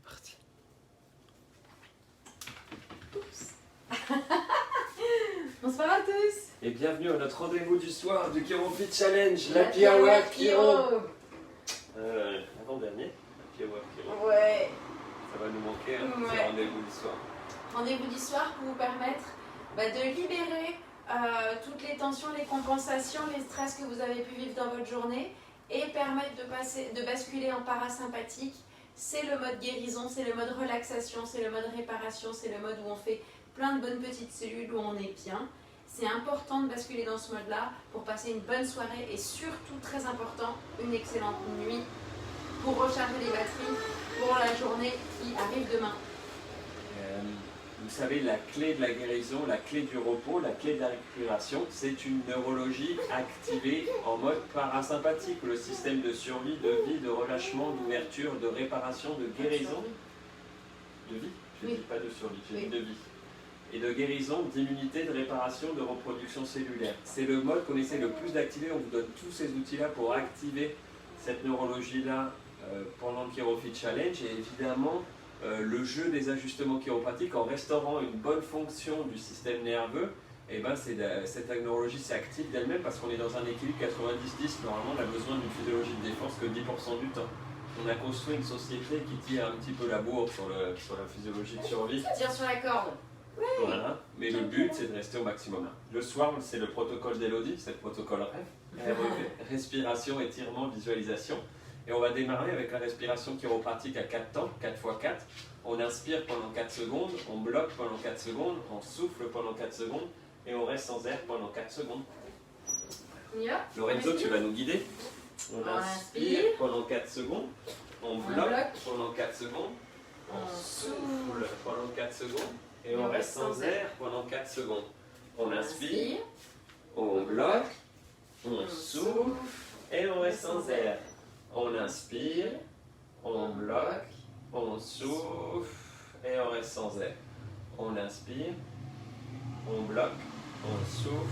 Parti. Bonsoir à tous. Et bienvenue à notre rendez-vous du soir du ChiroFit Challenge, l'Happy Hour Chiro. Avant-dernier, Happy Hour Chiro. Ouais. Ça va nous manquer, hein, Ouais. ce rendez-vous du soir. Rendez-vous du soir pour vous permettre de libérer toutes les tensions, les compensations, les stress que vous avez pu vivre dans votre journée et permettre de basculer en parasympathique. C'est le mode guérison, c'est le mode relaxation, c'est le mode réparation, c'est le mode où on fait plein de bonnes petites cellules, où on est bien. C'est important de basculer dans ce mode-là pour passer une bonne soirée et surtout, très important, une excellente nuit pour recharger les batteries pour la journée qui arrive demain. Vous savez, la clé de la guérison, la clé du repos, la clé de la récupération, c'est une neurologie activée en mode parasympathique, le système de survie, de vie, de relâchement, d'ouverture, de réparation, de guérison. De vie? Je ne Oui. dis pas de survie, je Oui. dis de vie. Et de guérison, d'immunité, de réparation, de reproduction cellulaire. C'est le mode qu'on essaie le plus d'activer. On vous donne tous ces outils-là pour activer cette neurologie-là pendant le ChiroFit Challenge. Et évidemment, le jeu des ajustements chiropratiques, en restaurant une bonne fonction du système nerveux, et ben cette neurologie s'active d'elle-même parce qu'on est dans un équilibre 90-10. Normalement, on a besoin d'une physiologie de défense que 10% du temps. On a construit une société qui tire un petit peu la bourre sur la physiologie de survie. Tire sur la corde. Voilà. Mais le but, c'est de rester au maximum. Le soir, c'est le protocole d'Elodie, c'est le protocole rêve. Respiration, étirement, visualisation. Et on va démarrer avec la respiration chiropratique à 4 temps, 4 x 4. On inspire pendant 4 secondes, on bloque pendant 4 secondes, on souffle pendant 4 secondes et on reste sans air pendant 4 secondes. On y va? Lorenzo, tu vas nous guider. On inspire pendant 4 secondes, on bloque pendant 4 secondes, on souffle pendant 4 secondes et on reste sans air pendant 4 secondes. On inspire, on bloque, on souffle et on reste sans air. On inspire, on bloque, on souffle et on reste sans air. On inspire, on bloque, on souffle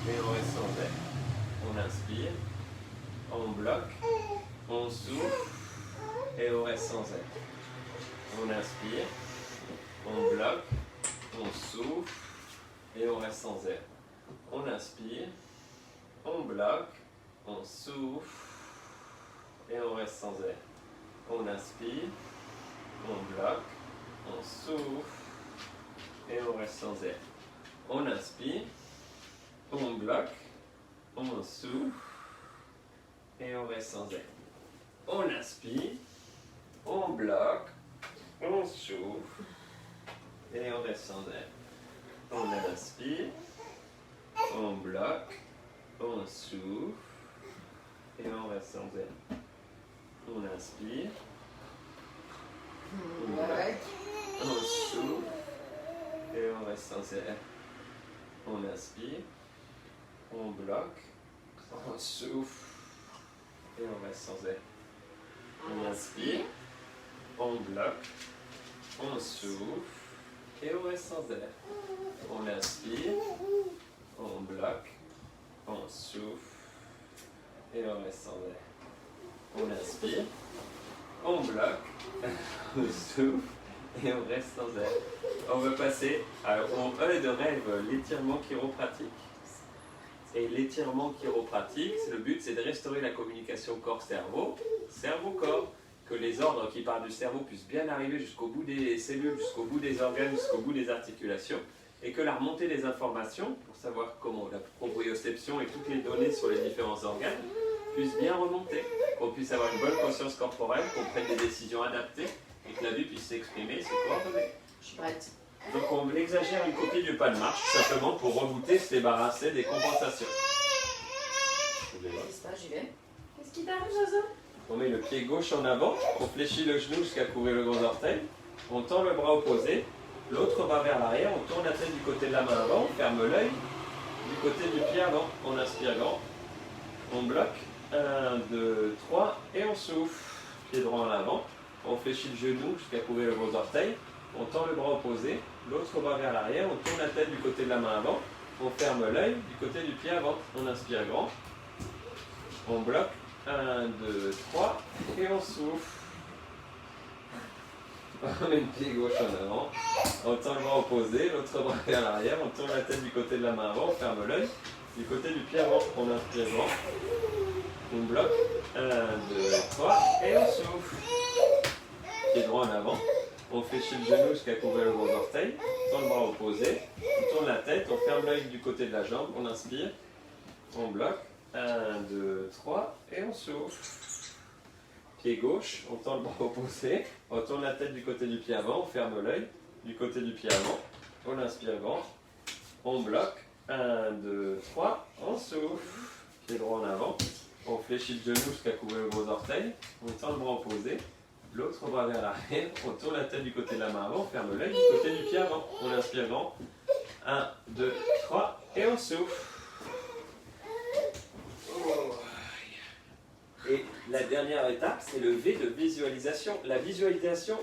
et on reste sans air. On inspire, on bloque, on souffle et on reste sans air. On inspire, on bloque, on souffle et on reste sans air. On inspire, on bloque, on souffle et on reste sans air. On inspire, on bloque, on souffle et on reste sans air. On inspire, on bloque, on souffle et on reste sans air. On inspire, on bloque, on souffle et on reste sans air. On inspire, on bloque, on souffle et on reste sans air. On inspire, on bloque, on souffle et on reste sans air. On inspire, on bloque, on souffle et on reste sans air. On inspire, on bloque, on souffle et on reste sans air. On inspire, on bloque, on souffle et on reste sans air. On inspire, on bloque, on souffle et on reste sans air. On va passer au E de rêve, l'étirement chiropratique. Et l'étirement chiropratique, le but c'est de restaurer la communication corps-cerveau, cerveau-corps, que les ordres qui partent du cerveau puissent bien arriver jusqu'au bout des cellules, jusqu'au bout des organes, jusqu'au bout des articulations, et que la remontée des informations, pour savoir comment la proprioception et toutes les données sur les différents organes, puissent bien remonter, qu'on puisse avoir une bonne conscience corporelle, qu'on prenne des décisions adaptées, et que la vie puisse s'exprimer, se coordonner. Je suis prête. Donc on exagère une copie du pas de marche, simplement pour rebooter, se débarrasser des compensations. Qu'est-ce que j'y vais? Qu'est-ce qui t'arrive, Zozo? On met le pied gauche en avant, on fléchit le genou jusqu'à couvrir le gros orteil, on tend le bras opposé, l'autre bras vers l'arrière, on tourne la tête du côté de la main avant, on ferme l'œil, du côté du pied avant, on inspire grand, on bloque, 1, 2, 3, et on souffle, pied droit en avant, on fléchit le genou jusqu'à couvrir le gros orteil, on tend le bras opposé, l'autre bras vers l'arrière, on tourne la tête du côté de la main avant, on ferme l'œil du côté du pied avant, on inspire grand, on bloque, 1, 2, 3, et on souffle. On met le pied gauche en avant, on tend le bras opposé, l'autre bras vers l'arrière, on tourne la tête du côté de la main avant, on ferme l'œil. Du côté du pied avant, on inspire grand. On bloque. 1, 2, 3 et on souffle. Pied droit en avant. On fléchit le genou jusqu'à couvrir le gros orteil. On tend le bras opposé. On tourne la tête, on ferme l'œil du côté de la jambe. On inspire. On bloque. 1, 2, 3 et on souffle. Pied gauche, on tend le bras opposé. On tourne la tête du côté du pied avant. On ferme l'œil du côté du pied avant. On inspire grand. On bloque. 1, 2, 3, on souffle. Pied droit en avant. On fléchit le genou jusqu'à couvrir le gros orteil. On tend le bras opposé. L'autre bras vers l'arrière. On tourne la tête du côté de la main avant. On ferme l'œil du côté du pied avant. On inspire grand. 1, 2, 3 et on souffle. Et la dernière étape, c'est le V de visualisation. La visualisation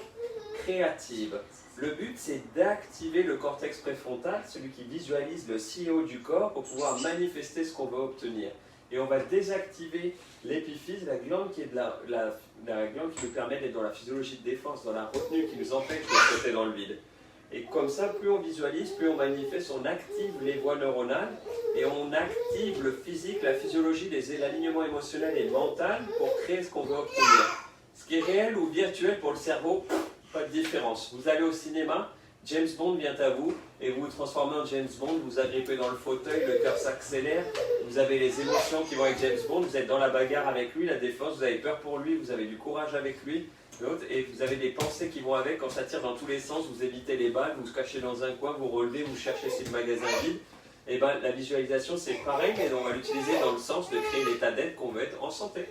créative. Le but, c'est d'activer le cortex préfrontal, celui qui visualise le CEO du corps, pour pouvoir manifester ce qu'on veut obtenir. Et on va désactiver l'épiphyse, la glande qui est la glande qui nous permet d'être dans la physiologie de défense, dans la retenue qui nous empêche de sauter dans le vide. Et comme ça, plus on visualise, plus on manifeste, on active les voies neuronales et on active le physique, la physiologie, l'alignement émotionnel et mental pour créer ce qu'on veut obtenir. Ce qui est réel ou virtuel pour le cerveau, pas de différence. Vous allez au cinéma, James Bond vient à vous et vous vous transformez en James Bond, vous agrippez dans le fauteuil, le cœur s'accélère, vous avez les émotions qui vont avec James Bond, vous êtes dans la bagarre avec lui, la défense, vous avez peur pour lui, vous avez du courage avec lui, et vous avez des pensées qui vont avec, quand ça tire dans tous les sens, vous évitez les balles, vous vous cachez dans un coin, vous relevez, vous cherchez si le magasin est vide. Et ben, la visualisation c'est pareil, mais on va l'utiliser dans le sens de créer l'état d'être qu'on veut être en santé.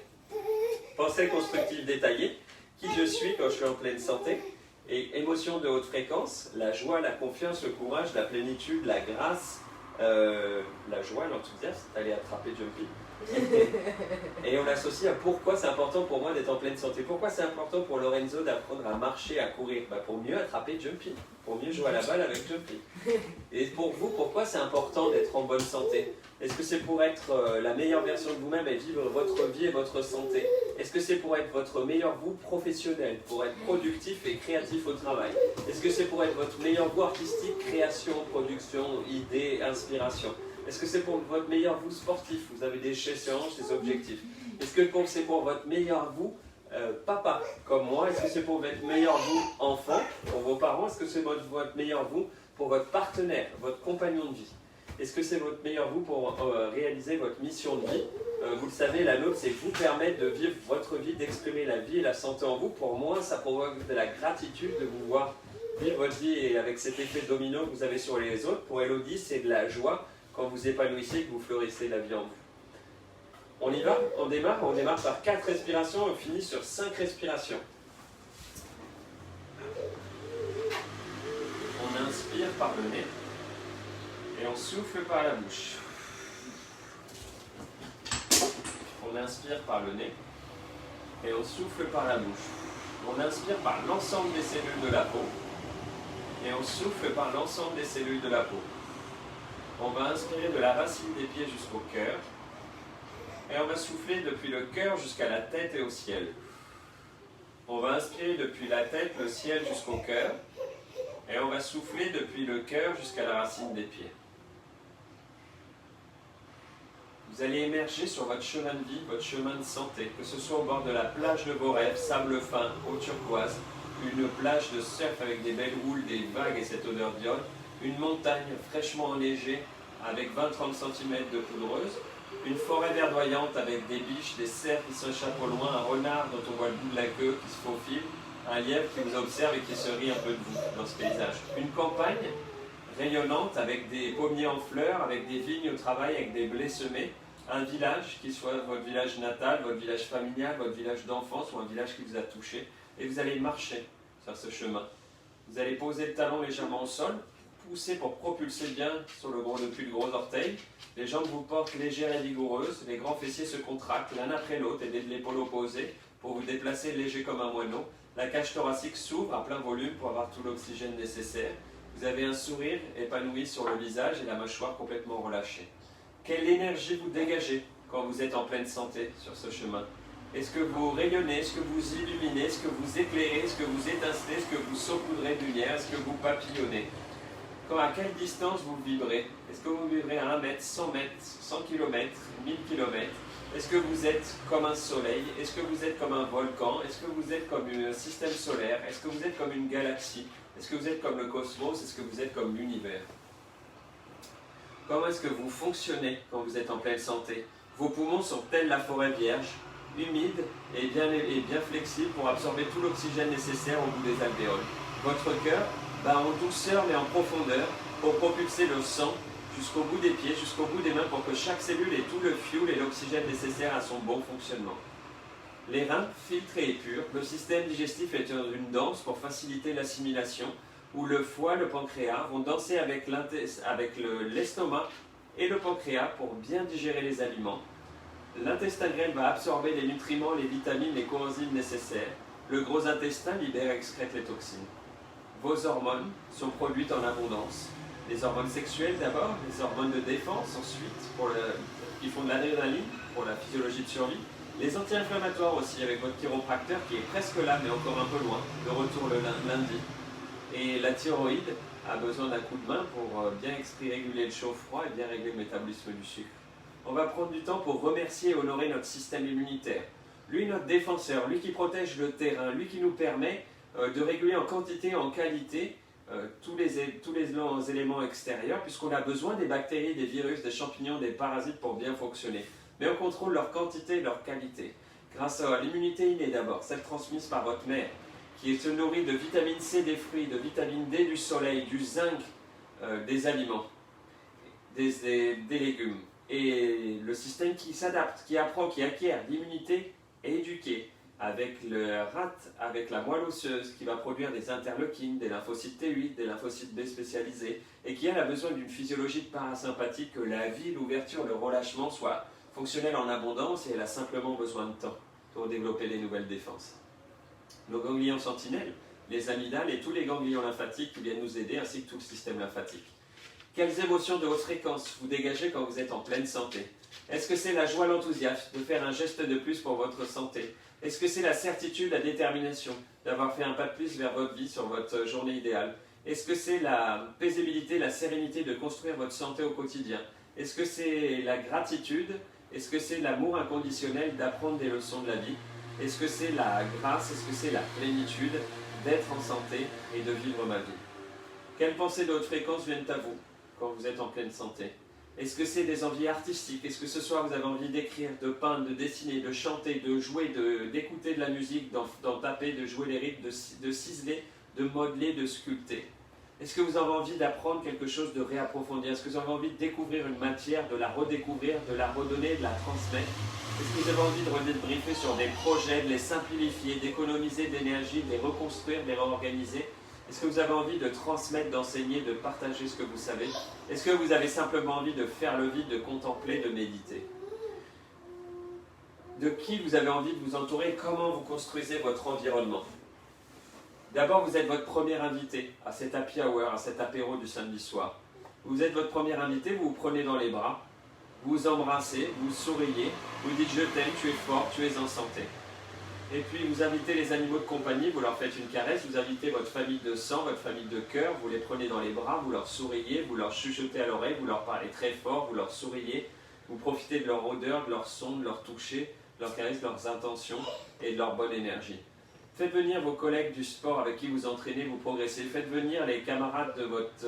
Pensée constructive détaillée, qui je suis quand je suis en pleine santé. Et émotions de haute fréquence, la joie, la confiance, le courage, la plénitude, la grâce, la joie, l'enthousiasme, aller attraper Jumpy. Et on l'associe à pourquoi c'est important pour moi d'être en pleine santé. Pourquoi c'est important pour Lorenzo d'apprendre à marcher, à courir? Pour mieux attraper Jumpy, pour mieux jouer à la balle avec Jumpy. Et pour vous, pourquoi c'est important d'être en bonne santé? Est-ce que c'est pour être la meilleure version de vous-même et vivre votre vie et votre santé? Est-ce que c'est pour être votre meilleur vous professionnel, pour être productif et créatif au travail? Est-ce que c'est pour être votre meilleur vous artistique, création, production, idée, inspiration? Est-ce que c'est pour votre meilleur vous sportif? Vous avez des échéances, des objectifs. Est-ce que c'est pour votre meilleur vous papa, comme moi? Est-ce que c'est pour votre meilleur vous enfant, pour vos parents? Est-ce que c'est votre meilleur vous pour votre partenaire, votre compagnon de vie? Est-ce que c'est votre meilleur vous pour réaliser votre mission de vie? Vous le savez, la nôtre, c'est vous permettre de vivre votre vie, d'exprimer la vie et la santé en vous. Pour moi, ça provoque de la gratitude de vous voir vivre votre vie et avec cet effet domino que vous avez sur les autres. Pour Elodie, c'est de la joie quand vous épanouissez et que vous fleurissez la vie en vous. On y va? On démarre par 4 respirations et on finit sur 5 respirations. On inspire par le nez et on souffle par la bouche. On inspire par le nez et on souffle par la bouche. On inspire par l'ensemble des cellules de la peau et on souffle par l'ensemble des cellules de la peau. On va inspirer de la racine des pieds jusqu'au cœur et on va souffler depuis le cœur jusqu'à la tête et au ciel. On va inspirer depuis la tête, le ciel jusqu'au cœur et on va souffler depuis le cœur jusqu'à la racine des pieds. Vous allez émerger sur votre chemin de vie, votre chemin de santé, que ce soit au bord de la plage de vos rêves, sable fin, eau turquoise, une plage de surf avec des belles houles, des vagues et cette odeur d'iode, une montagne fraîchement enneigée avec 20-30 cm de poudreuse, une forêt verdoyante avec des biches, des cerfs qui s'échappent au loin, un renard dont on voit le bout de la queue qui se faufile, un lièvre qui vous observe et qui se rit un peu de vous dans ce paysage. Une campagne rayonnante avec des pommiers en fleurs, avec des vignes au travail, avec des blés semés, un village qui soit votre village natal, votre village familial, votre village d'enfance ou un village qui vous a touché, et vous allez marcher sur ce chemin. Vous allez poser le talon légèrement au sol, pousser pour propulser bien sur depuis le gros orteil. Les jambes vous portent légères et vigoureuses, les grands fessiers se contractent l'un après l'autre, aidez de l'épaule opposée pour vous déplacer léger comme un moineau. La cage thoracique s'ouvre à plein volume pour avoir tout l'oxygène nécessaire. Vous avez un sourire épanoui sur le visage et la mâchoire complètement relâchée. Quelle énergie vous dégagez quand vous êtes en pleine santé sur ce chemin? Est-ce que vous rayonnez? Est-ce que vous illuminez? Est-ce que vous éclairez? Est-ce que vous étincelez? Est-ce que vous saupoudrez de lumière? Est-ce que vous papillonnez? À quelle distance vous vibrez? Est-ce que vous vibrez à 1 mètre, 100 mètres, 100 km, 1000 km? Est-ce que vous êtes comme un soleil? Est-ce que vous êtes comme un volcan? Est-ce que vous êtes comme un système solaire? Est-ce que vous êtes comme une galaxie? Est-ce que vous êtes comme le cosmos? Est-ce que vous êtes comme l'univers? Comment est-ce que vous fonctionnez quand vous êtes en pleine santé? Vos poumons sont tels la forêt vierge, humides et bien flexibles pour absorber tout l'oxygène nécessaire au bout des alvéoles. Votre cœur bat en douceur mais en profondeur pour propulser le sang jusqu'au bout des pieds, jusqu'au bout des mains pour que chaque cellule ait tout le fioul et l'oxygène nécessaire à son bon fonctionnement. Les reins, filtrés et purs, le système digestif est une danse pour faciliter l'assimilation, où le foie, le pancréas vont danser avec l'estomac et le pancréas pour bien digérer les aliments. L'intestin grêle va absorber les nutriments, les vitamines, les coenzymes nécessaires. Le gros intestin libère et excrète les toxines. Vos hormones sont produites en abondance. Les hormones sexuelles d'abord, les hormones de défense ensuite, qui font de l'adrénaline pour la physiologie de survie. Les anti-inflammatoires aussi avec votre chiropracteur qui est presque là mais encore un peu loin, de retour le lundi. Et la thyroïde a besoin d'un coup de main pour bien réguler le chaud-froid et bien régler le métabolisme du sucre. On va prendre du temps pour remercier et honorer notre système immunitaire. Lui, notre défenseur, lui qui protège le terrain, lui qui nous permet de réguler en quantité et en qualité tous les éléments extérieurs, puisqu'on a besoin des bactéries, des virus, des champignons, des parasites pour bien fonctionner. Mais on contrôle leur quantité et leur qualité. Grâce à l'immunité innée d'abord, celle transmise par votre mère, qui se nourrit de vitamine C des fruits, de vitamine D du soleil, du zinc des aliments, des légumes. Et le système qui s'adapte, qui apprend, qui acquiert l'immunité est éduqué avec le rat, avec la moelle osseuse qui va produire des interleukines, des lymphocytes T8, des lymphocytes B spécialisés et qui elle a besoin d'une physiologie de parasympathique, que la vie, l'ouverture, le relâchement soient fonctionnels en abondance et elle a simplement besoin de temps pour développer les nouvelles défenses. Nos ganglions sentinelles, les amygdales et tous les ganglions lymphatiques qui viennent nous aider ainsi que tout le système lymphatique. Quelles émotions de haute fréquence vous dégagez quand vous êtes en pleine santé? Est-ce que c'est la joie, l'enthousiasme de faire un geste de plus pour votre santé? Est-ce que c'est la certitude, la détermination d'avoir fait un pas de plus vers votre vie sur votre journée idéale? Est-ce que c'est la paisibilité, la sérénité de construire votre santé au quotidien? Est-ce que c'est la gratitude? Est-ce que c'est l'amour inconditionnel d'apprendre des leçons de la vie? Est-ce que c'est la grâce? Est-ce que c'est la plénitude d'être en santé et de vivre ma vie? Quelles pensées de haute fréquence viennent à vous quand vous êtes en pleine santé? Est-ce que c'est des envies artistiques? Est-ce que ce soir vous avez envie d'écrire, de peindre, de dessiner, de chanter, de jouer, d'écouter de la musique, d'en taper, de jouer les rythmes, de ciseler, de modeler, de sculpter? Est-ce que vous avez envie d'apprendre quelque chose, de réapprofondir? Est-ce que vous avez envie de découvrir une matière, de la redécouvrir, de la redonner, de la transmettre? Est-ce que vous avez envie de redébriefer sur des projets, de les simplifier, d'économiser de l'énergie, de les reconstruire, de les réorganiser? Est-ce que vous avez envie de transmettre, d'enseigner, de partager ce que vous savez? Est-ce que vous avez simplement envie de faire le vide, de contempler, de méditer? De qui vous avez envie de vous entourer? Comment vous construisez votre environnement? D'abord, vous êtes votre premier invité à cet happy hour, à cet apéro du samedi soir. Vous êtes votre premier invité, vous vous prenez dans les bras, vous vous embrassez, vous souriez, vous dites « je t'aime, tu es fort, tu es en santé ». Et puis vous invitez les animaux de compagnie, vous leur faites une caresse, vous invitez votre famille de sang, votre famille de cœur, vous les prenez dans les bras, vous leur souriez, vous leur chuchotez à l'oreille, vous leur parlez très fort, vous leur souriez, vous profitez de leur odeur, de leur son, de leur toucher, de leur caresse, de leurs intentions et de leur bonne énergie. Faites venir vos collègues du sport avec qui vous entraînez, vous progressez. Faites venir les camarades de votre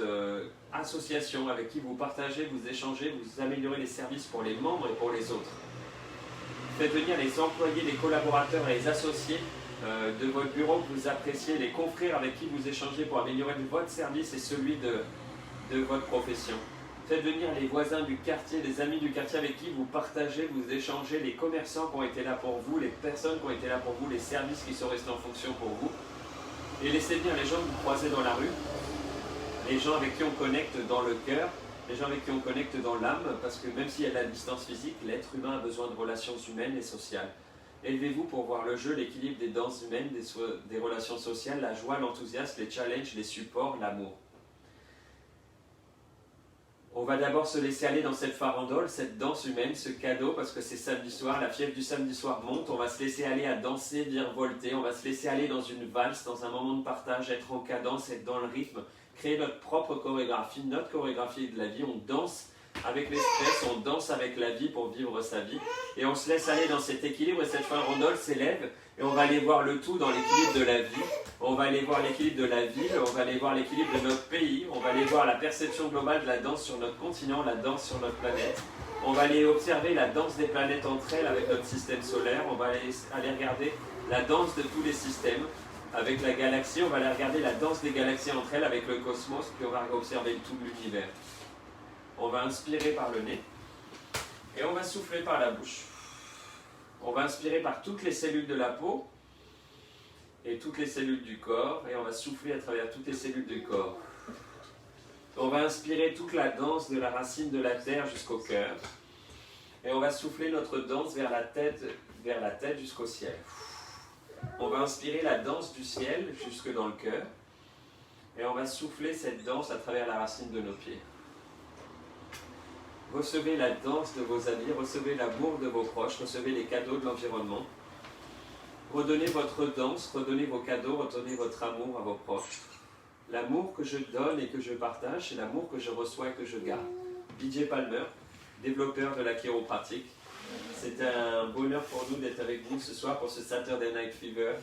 association avec qui vous partagez, vous échangez, vous améliorez les services pour les membres et pour les autres. Faites venir les employés, les collaborateurs et les associés de votre bureau que vous appréciez, les confrères avec qui vous échangez pour améliorer votre service et celui de votre profession. Faites venir les voisins du quartier, les amis du quartier avec qui vous partagez, vous échangez, les commerçants qui ont été là pour vous, les personnes qui ont été là pour vous, les services qui sont restés en fonction pour vous. Et laissez venir les gens que vous croisez dans la rue, les gens avec qui on connecte dans le cœur, les gens avec qui on connecte dans l'âme, parce que même s'il y a de la distance physique, l'être humain a besoin de relations humaines et sociales. Élevez-vous pour voir le jeu, l'équilibre des danses humaines, des relations sociales, la joie, l'enthousiasme, les challenges, les supports, l'amour. On va d'abord se laisser aller dans cette farandole, cette danse humaine, ce cadeau, parce que c'est samedi soir, la fièvre du samedi soir monte, on va se laisser aller à danser, virevolter, on va se laisser aller dans une valse, dans un moment de partage, être en cadence, être dans le rythme, créer notre propre chorégraphie, notre chorégraphie de la vie, on danse avec les stress, on danse avec la vie pour vivre sa vie, et on se laisse aller dans cet équilibre, et cette farandole s'élève, et on va aller voir le tout dans l'équilibre de la vie. On va aller voir l'équilibre de la ville, on va aller voir l'équilibre de notre pays, on va aller voir la perception globale de la danse sur notre continent, la danse sur notre planète. On va aller observer la danse des planètes entre elles avec notre système solaire, on va aller regarder la danse de tous les systèmes avec la galaxie, on va aller regarder la danse des galaxies entre elles avec le cosmos, puis on va observer tout l'univers. On va inspirer par le nez et on va souffler par la bouche. On va inspirer par toutes les cellules de la peau et toutes les cellules du corps, et on va souffler à travers toutes les cellules du corps. On va inspirer toute la danse de la racine de la terre jusqu'au cœur, et on va souffler notre danse vers la tête jusqu'au ciel. On va inspirer la danse du ciel jusque dans le cœur, et on va souffler cette danse à travers la racine de nos pieds. Recevez la danse de vos amis, recevez l'amour de vos proches, recevez les cadeaux de l'environnement. Redonnez votre danse, redonnez vos cadeaux, redonnez votre amour à vos proches. L'amour que je donne et que je partage, c'est l'amour que je reçois et que je garde. BJ Palmer, développeur de la chiropratique. C'est un bonheur pour nous d'être avec vous ce soir pour ce Saturday Night Fever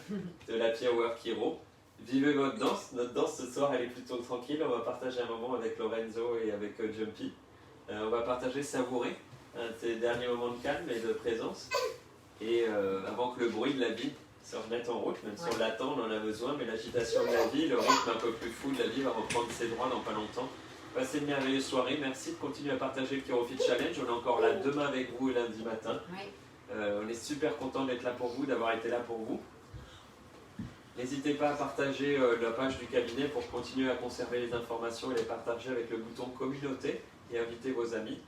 de la Power Chiro. Vivez votre danse. Notre danse ce soir, elle est plutôt tranquille. On va partager un moment avec Lorenzo et avec Jumpy. On va partager, savourer ces derniers moments de calme et de présence. Et avant que le bruit de la vie se remette en route, même si on l'attend, on en a besoin, mais l'agitation de la vie, le rythme un peu plus fou de la vie va reprendre ses droits dans pas longtemps. Passez une merveilleuse soirée, merci de continuer à partager le Chirofit Challenge, on est encore là demain avec vous lundi matin. On est super content d'être là pour vous, d'avoir été là pour vous. N'hésitez pas à partager la page du cabinet pour continuer à conserver les informations et les partager avec le bouton communauté et inviter vos amis.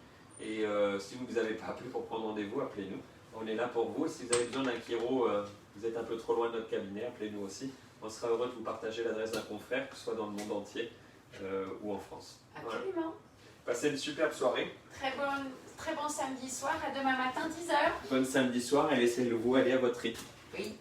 Et si vous ne vous avez pas appelé pour prendre rendez-vous, appelez-nous. On est là pour vous. Et si vous avez besoin d'un chiro, vous êtes un peu trop loin de notre cabinet, appelez-nous aussi. On sera heureux de vous partager l'adresse d'un confrère, que ce soit dans le monde entier ou en France. Absolument. Voilà. Passez une superbe soirée. Très bon samedi soir. À demain matin, 10h. Bon samedi soir et laissez-vous aller à votre rythme. Oui.